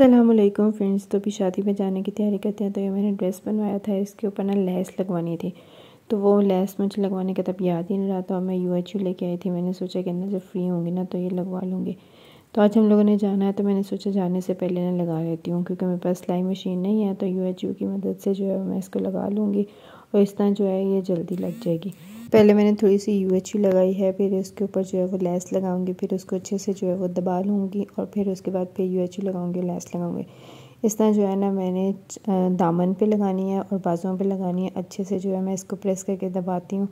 अस्सलामुअलैकुम फ्रेंड्स। तो अभी शादी में जाने की तैयारी करते हैं। तो ये मैंने ड्रेस बनवाया था, इसके ऊपर ना लेस लगवानी थी। तो वो लेस मुझे लगवाने का तब याद ही नहीं रहा। तो मैं UHU लेके आई थी। मैंने सोचा कि ना जब फ्री होंगी ना तो ये लगवा लूँगी। तो आज हम लोगों ने जाना है, तो मैंने सोचा जाने से पहले ना लगा लेती हूँ, क्योंकि मेरे पास सिलाई मशीन नहीं है। तो UHU की मदद से जो है मैं इसको लगा लूँगी और इस तरह जो है ये जल्दी लग जाएगी। पहले मैंने थोड़ी सी UHU लगाई है, फिर इसके ऊपर जो है वो लेस लगाऊंगी, फिर उसको अच्छे से जो है वो दबा लूँगी और फिर उसके बाद फिर UHU लगाऊंगी, लेस लगाऊंगी। इस तरह जो है ना मैंने दामन पे लगानी है और बाजुओं पे लगानी है। अच्छे से जो है मैं इसको प्रेस करके दबाती हूँ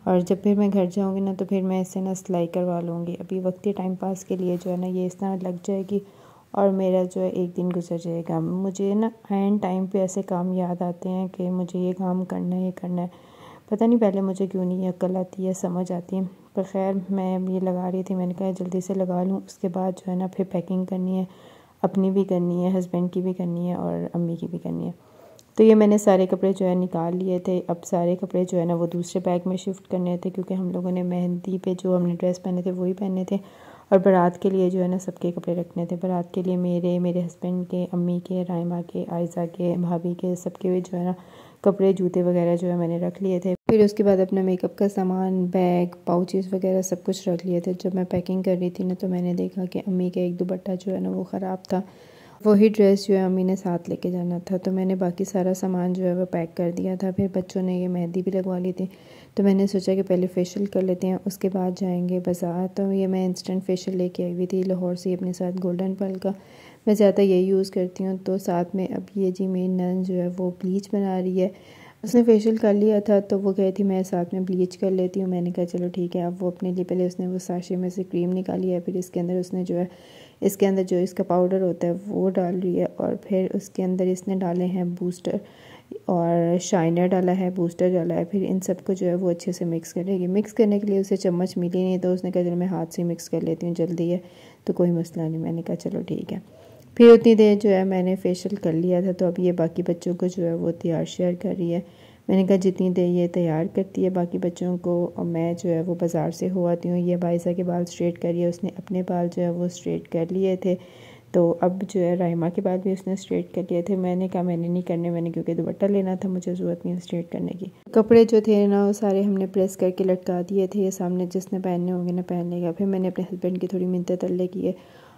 और जब फिर मैं घर जाऊँगी ना तो फिर मैं इससे ना सिलाई करवा लूँगी। अभी वक्ती टाइम पास के लिए जो है ना ये इस तरह लग जाएगी और मेरा जो है एक दिन गुजर जाएगा। मुझे ना एंड टाइम पे ऐसे काम याद आते हैं कि मुझे ये काम करना है, ये करना है। पता नहीं पहले मुझे क्यों नहीं ये अक्ल आती है, समझ आती है। पर खैर मैं ये लगा रही थी, मैंने कहा जल्दी से लगा लूँ। उसके बाद जो है ना फिर पैकिंग करनी है, अपनी भी करनी है, हस्बैंड की भी करनी है और अम्मी की भी करनी है। तो ये मैंने सारे कपड़े जो है निकाल लिए थे। अब सारे कपड़े जो है ना वो दूसरे बैग में शिफ्ट करने थे, क्योंकि हम लोगों ने मेहंदी पे जो हमने ड्रेस पहने थे वही पहने थे और बारात के लिए जो है ना सबके कपड़े रखने थे। बारात के लिए मेरे हस्बैंड के, अम्मी के, राइमा के, आयज़ा के, भाभी के, सबके भी जो है ना कपड़े, जूते वगैरह जो है मैंने रख लिए थे। फिर उसके बाद अपना मेकअप का सामान, बैग, पाउचेस वगैरह सब कुछ रख लिए थे। जब मैं पैकिंग कर रही थी ना तो मैंने देखा कि अम्मी का एक दुपट्टा जो है ना वो ख़राब था। वही ड्रेस जो है अम्मी ने साथ लेके जाना था, तो मैंने बाकी सारा सामान जो है वो पैक कर दिया था। फिर बच्चों ने ये मेहंदी भी लगवा ली थी, तो मैंने सोचा कि पहले फ़ेशियल कर लेते हैं, उसके बाद जाएंगे बाज़ार। तो ये मैं इंस्टेंट फ़ेशियल लेके आई हुई थी लाहौर से अपने साथ, गोल्डन पल का। मैं ज़्यादा यही यूज़ करती हूँ। तो साथ में अब ये जी मेरी नंद जो है वो ब्लीच बना रही है। उसने फ़ेशियल कर लिया था तो वो कही थी मैं साथ में ब्लीच कर लेती हूँ। मैंने कहा चलो ठीक है। अब वो अपने लिए पहले उसने वो साशे में से क्रीम निकाली है, फिर इसके अंदर उसने जो है इसके अंदर जो इसका पाउडर होता है वो डाल रही है और फिर उसके अंदर इसने डाले हैं बूस्टर और शाइनर डाला है, बूस्टर डाला है। फिर इन सब को जो है वो अच्छे से मिक्स करेगी। मिक्स करने के लिए उसे चम्मच मिली नहीं, तो उसने कहा चलो मैं हाथ से मिक्स कर लेती हूँ, जल्दी है तो कोई मसला नहीं। मैंने कहा चलो ठीक है। फिर उतनी देर जो है मैंने फ़ेशियल कर लिया था। तो अब ये बाकी बच्चों को जो है वो तैयार शेयर कर रही है। मैंने कहा जितनी देर ये तैयार करती है बाकी बच्चों को और मैं जो है वो बाज़ार से हो आती हूँ। ये बाइसा के बाल स्ट्रेट कर रही है, उसने अपने बाल जो है वो स्ट्रेट कर लिए थे। तो अब जो है राइमा के बाल भी उसने स्ट्रेट कर लिए थे। मैंने कहा मैंने नहीं करने, मैंने क्योंकि दुपट्टा लेना था, मुझे ज़रूरत नहीं है स्ट्रेट करने की। कपड़े जो थे ना वो सारे हमने प्रेस करके लटका दिए थे। ये सामने जिसने पहनने होंगे ना पहन लेगा। फिर मैंने अपने हस्बैंड की थोड़ी मिन्नतें तल्ले किए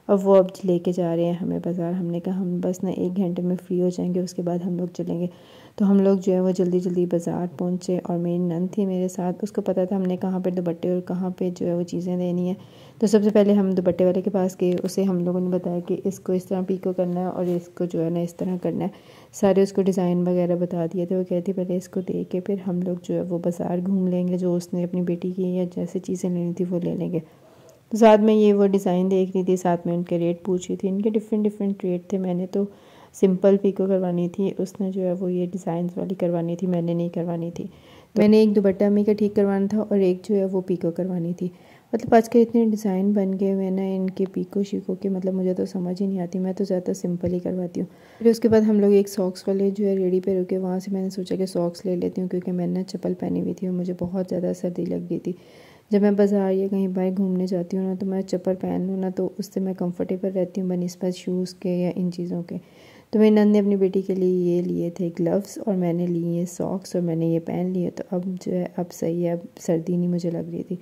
और वो अब लेके जा रहे हैं हमें बाज़ार। हमने कहा हम बस ना 1 घंटे में फ्री हो जाएंगे, उसके बाद हम लोग चलेंगे। तो हम लोग जो है वो जल्दी जल्दी बाज़ार पहुँचे और मेरी नंद थी मेरे साथ। उसको पता था हमने कहाँ पे दुपट्टे और कहाँ पे जो है वो चीज़ें लेनी है। तो सबसे पहले हम दुपट्टे वाले के पास गए। उसे हम लोगों ने बताया कि इसको इस तरह पीको करना है और इसको जो है ना इस तरह करना है। सारे उसको डिज़ाइन वगैरह बता दिए थे। वो कहती पहले इसको दे के फिर हम लोग जो है वो बाज़ार घूम लेंगे, जो उसने अपनी बेटी की या जैसे चीज़ें लेनी थी वो ले लेंगे। तो साथ में ये वो डिज़ाइन देख रही थी, साथ में उनके रेट पूछ रही थी। इनके डिफरेंट डिफरेंट रेट थे। मैंने तो सिंपल पिको करवानी थी, उसने जो है वो ये डिज़ाइंस वाली करवानी थी, मैंने नहीं करवानी थी। तो मैंने एक दुपट्टा अम्मी का ठीक करवाना था और एक जो है वो पिको करवानी थी। मतलब आजकल इतने डिज़ाइन बन गए हुए ना इनके पिको शिको के, मतलब मुझे तो समझ ही नहीं आती। मैं तो ज़्यादा सिंपल ही करवाती हूँ। फिर उसके बाद हम लोग एक सॉक्स वाले जो है रेडी पे रुके। वहाँ से मैंने सोचा कि सॉक्स ले लेती हूँ, क्योंकि मैंने ना चप्पल पहनी हुई थी और मुझे बहुत ज़्यादा सर्दी लग गई थी। जब मैं बाज़ार या कहीं बाहर घूमने जाती हूँ ना तो मैं चप्पल पहन लूँ ना तो उससे मैं कंफर्टेबल रहती हूँ बनिस्बत शूज़ के या इन चीज़ों के। तो मेरी नंद ने अपनी बेटी के लिए ये लिए थे ग्लव्स और मैंने लिए ये सॉक्स और मैंने ये पहन लिए। तो अब जो है अब सही है, अब सर्दी नहीं मुझे लग रही थी।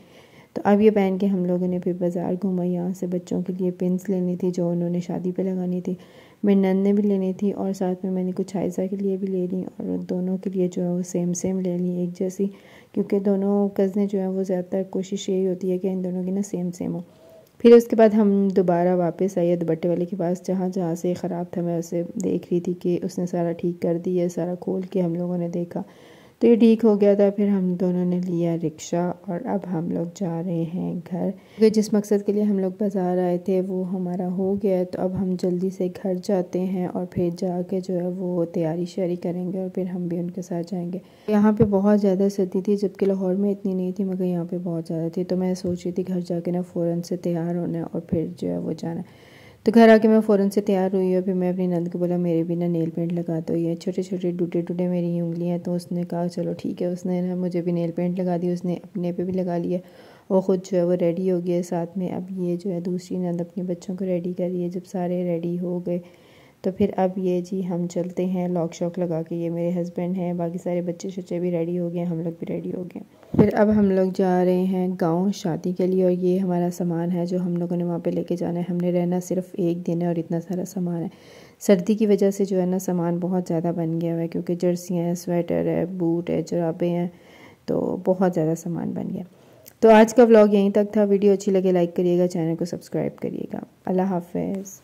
तो अब ये पहन के हम लोगों ने फिर बाज़ार घूमा। यहाँ से बच्चों के लिए पिन्स लेनी थी जो उन्होंने शादी पे लगानी थी, मेरी नंद ने भी लेनी थी और साथ में मैंने कुछ आयज़ा के लिए भी ले ली और दोनों के लिए जो है वो सेम सेम ले ली, एक जैसी। क्योंकि दोनों कज़नें जो हैं वो ज़्यादातर कोशिश यही होती है कि इन दोनों की ना सेम सेम हो। फिर उसके बाद हम दोबारा वापस आए दुपट्टे वाले के पास। जहाँ जहाँ से ख़राब था मैं उसे देख रही थी कि उसने सारा ठीक कर दिया, सारा खोल के हम लोगों ने देखा तो ये ठीक हो गया था। फिर हम दोनों ने लिया रिक्शा और अब हम लोग जा रहे हैं घर, क्योंकि जिस मकसद के लिए हम लोग बाज़ार आए थे वो हमारा हो गया है। तो अब हम जल्दी से घर जाते हैं और फिर जाके जो है वो तैयारी शारी करेंगे और फिर हम भी उनके साथ जाएंगे। यहाँ पे बहुत ज़्यादा सर्दी थी, जबकि लाहौर में इतनी नहीं थी, मगर यहाँ पे बहुत ज़्यादा थी। तो मैं सोच रही थी घर जाके ना फ़ौरन से तैयार होना है और फिर जो है वो जाना। तो घर आके मैं फ़ौरन से तैयार हुई और फिर मैं अपनी नंद को बोला मेरे भी ना नेल पेंट लगा दो, ये छोटे छोटे टूटे टूटे मेरी उंगलियाँ हैं। तो उसने कहा चलो ठीक है। उसने ना मुझे भी नेल पेंट लगा दी, उसने अपने पे भी लगा लिया। वो ख़ुद जो है वो रेडी हो गया साथ में। अब ये जो है दूसरी नंद अपने बच्चों को रेडी कर रही है। जब सारे रेडी हो गए तो फिर अब ये जी हम चलते हैं लॉक शॉक लगा के। ये मेरे हस्बैंड हैं, बाकी सारे बच्चे शच्चे भी रेडी हो गए, हम लोग भी रेडी हो गए। फिर अब हम लोग जा रहे हैं गांव शादी के लिए, और ये हमारा सामान है जो हम लोगों ने वहाँ पे लेके जाना है। हमने रहना सिर्फ एक दिन है और इतना सारा सामान है। सर्दी की वजह से जो है ना सामान बहुत ज़्यादा बन गया हुआ है, क्योंकि जर्सियाँ हैं, स्वेटर है, बूट है, जुराबें हैं, तो बहुत ज़्यादा सामान बन गया। तो आज का व्लॉग यहीं तक था। वीडियो अच्छी लगे लाइक करिएगा, चैनल को सब्सक्राइब करिएगा। अल्लाह हाफ़िज़।